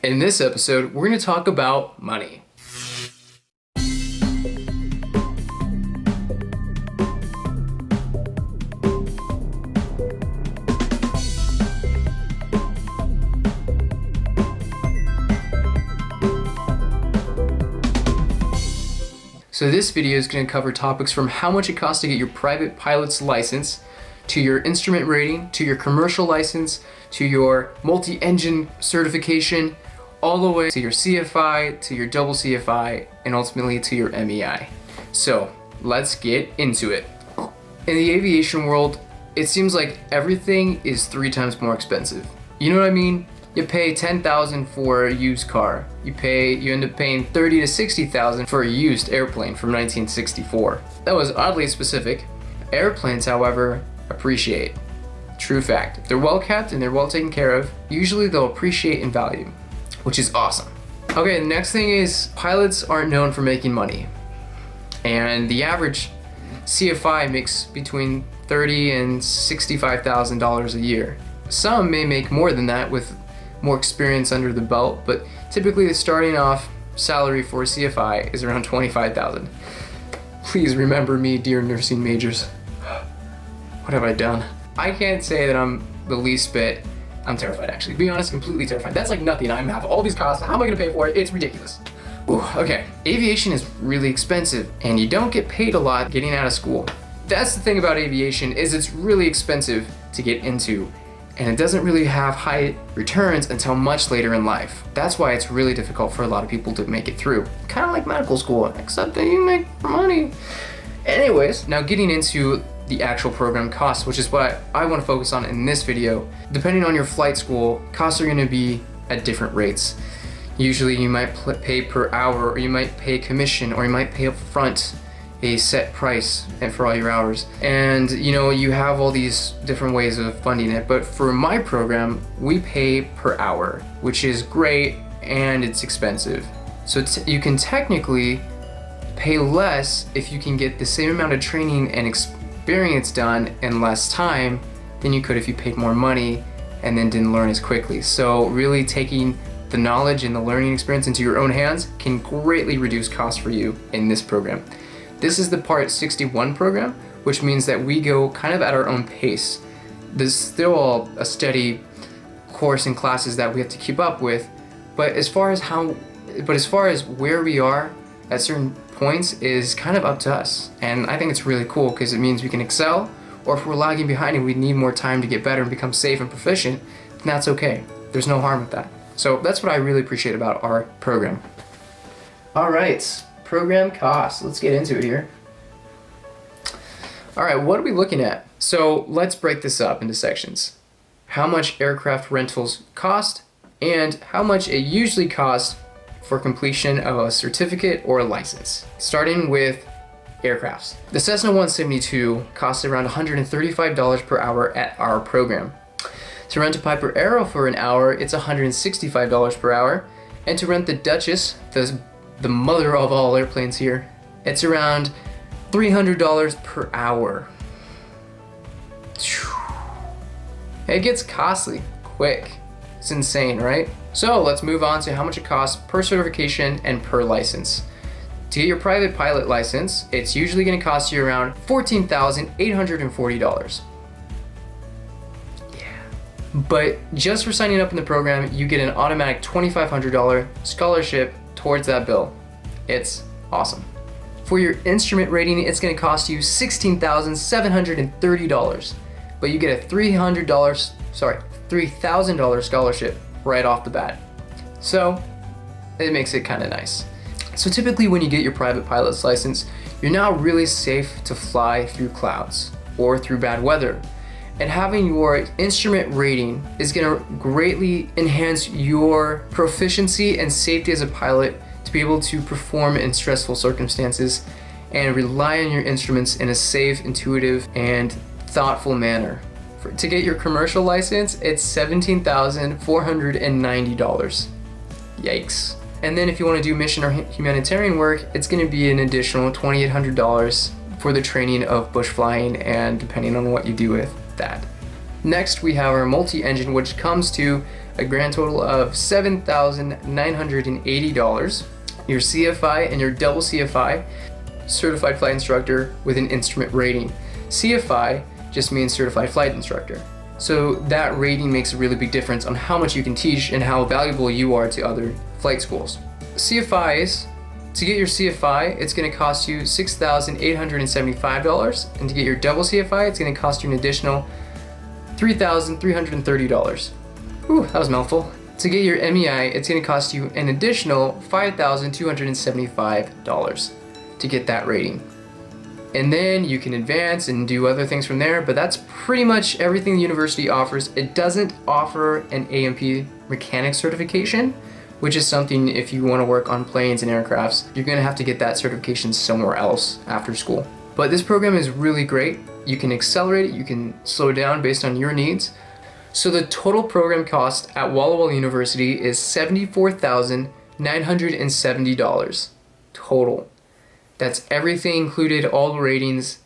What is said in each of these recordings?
In this episode, we're going to talk about money. So this video is going to cover topics from how much it costs to get your private pilot's license, to your instrument rating, to your commercial license, to your multi-engine certification, all the way to your CFI, to your double CFI, and ultimately to your MEI. So let's get into it. In the aviation world, it seems like everything is 3 times more expensive. You know what I mean? You pay $10,000 for a used car. You end up paying $30,000 to $60,000 for a used airplane from 1964. That was oddly specific. Airplanes, however, appreciate. True fact. If they're well kept and they're well taken care of, usually they'll appreciate in value, which is awesome. Okay, the next thing is pilots aren't known for making money. And the average CFI makes between $30,000 and $65,000 a year. Some may make more than that with more experience under the belt, but typically the starting off salary for a CFI is around $25,000. Please remember me, dear nursing majors. What have I done? I can't say that I'm the least bit. I'm terrified, actually. To be honest, completely terrified. That's like nothing. I have all these costs. How am I gonna pay for it? It's ridiculous. Ooh, okay. Aviation is really expensive, and you don't get paid a lot getting out of school. That's the thing about aviation, is it's really expensive to get into, and it doesn't really have high returns until much later in life. That's why it's really difficult for a lot of people to make it through. Kind of like medical school, except that you make money. Anyways, now getting into the actual program costs, which is what I want to focus on in this video. Depending on your flight school, costs are going to be at different rates. Usually you might pay per hour, or you might pay commission, or you might pay up front a set price and for all your hours. And you have all these different ways of funding it, but for my program, we pay per hour, which is great, and it's expensive. So you can technically pay less if you can get the same amount of training and experience done in less time than you could if you paid more money and then didn't learn as quickly. So really taking the knowledge and the learning experience into your own hands can greatly reduce costs for you in this program. This is the Part 61 program, which means that we go kind of at our own pace. There's still a steady course and classes that we have to keep up with, but as far as where we are at certain points is kind of up to us. And I think it's really cool because it means we can excel, or if we're lagging behind and we need more time to get better and become safe and proficient, then that's okay. There's no harm with that. So that's what I really appreciate about our program. All right. Program costs. Let's get into it here. All right, what are we looking at? So let's break this up into sections. How much aircraft rentals cost, and how much it usually costs for completion of a certificate or a license. Starting with aircrafts. The Cessna 172 costs around $135 per hour at our program. To rent a Piper Arrow for an hour, it's $165 per hour. And to rent the Duchess, the mother of all airplanes here, it's around $300 per hour. It gets costly quick. It's insane, right? So let's move on to how much it costs per certification and per license. To get your private pilot license, it's usually going to cost you around $14,840. Yeah. But just for signing up in the program, you get an automatic $2,500 scholarship towards that bill. It's awesome. For your instrument rating, it's going to cost you $16,730, but you get a $3,000 scholarship right off the bat. So it makes it kind of nice. So typically when you get your private pilot's license, you're now really safe to fly through clouds or through bad weather. And having your instrument rating is going to greatly enhance your proficiency and safety as a pilot to be able to perform in stressful circumstances and rely on your instruments in a safe, intuitive, and thoughtful manner. To get your commercial license, it's $17,490. Yikes. And then if you want to do mission or humanitarian work, it's going to be an additional $2,800 for the training of bush flying, and depending on what you do with that. Next, we have our multi-engine, which comes to a grand total of $7,980. Your CFI and your double CFI, certified flight instructor with an instrument rating. CFI just means certified flight instructor. So that rating makes a really big difference on how much you can teach and how valuable you are to other flight schools. CFIs, to get your CFI, it's going to cost you $6,875, and to get your double CFI, it's going to cost you an additional $3,330. Ooh, that was a mouthful. To get your MEI, it's going to cost you an additional $5,275 to get that rating. And then you can advance and do other things from there, but that's pretty much everything the university offers. It doesn't offer an A&P mechanic certification, which is something if you want to work on planes and aircrafts, you're going to have to get that certification somewhere else after school. But this program is really great. You can accelerate it, you can slow down based on your needs. So the total program cost at Walla Walla University is $74,970 total. That's everything included, all the ratings,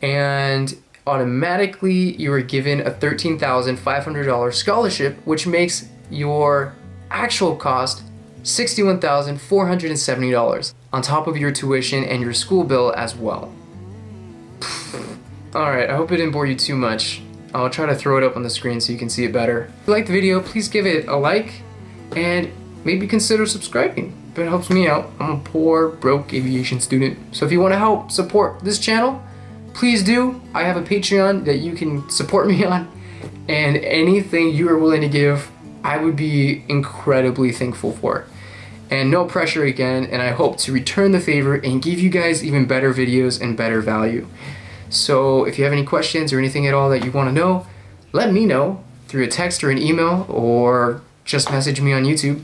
and automatically you are given a $13,500 scholarship, which makes your actual cost $61,470 on top of your tuition and your school bill as well. Alright, I hope it didn't bore you too much. I'll try to throw it up on the screen so you can see it better. If you like the video, please give it a like and maybe consider subscribing. But it helps me out. I'm a poor, broke aviation student. So if you want to help support this channel, please do. I have a Patreon that you can support me on, and anything you are willing to give, I would be incredibly thankful for. And no pressure again, and I hope to return the favor and give you guys even better videos and better value. So if you have any questions or anything at all that you want to know, let me know through a text or an email, or just message me on YouTube.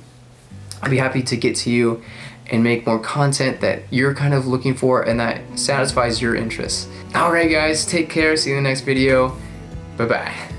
I'd be happy to get to you and make more content that you're kind of looking for and that satisfies your interests. Alright guys, take care, see you in the next video. Bye bye.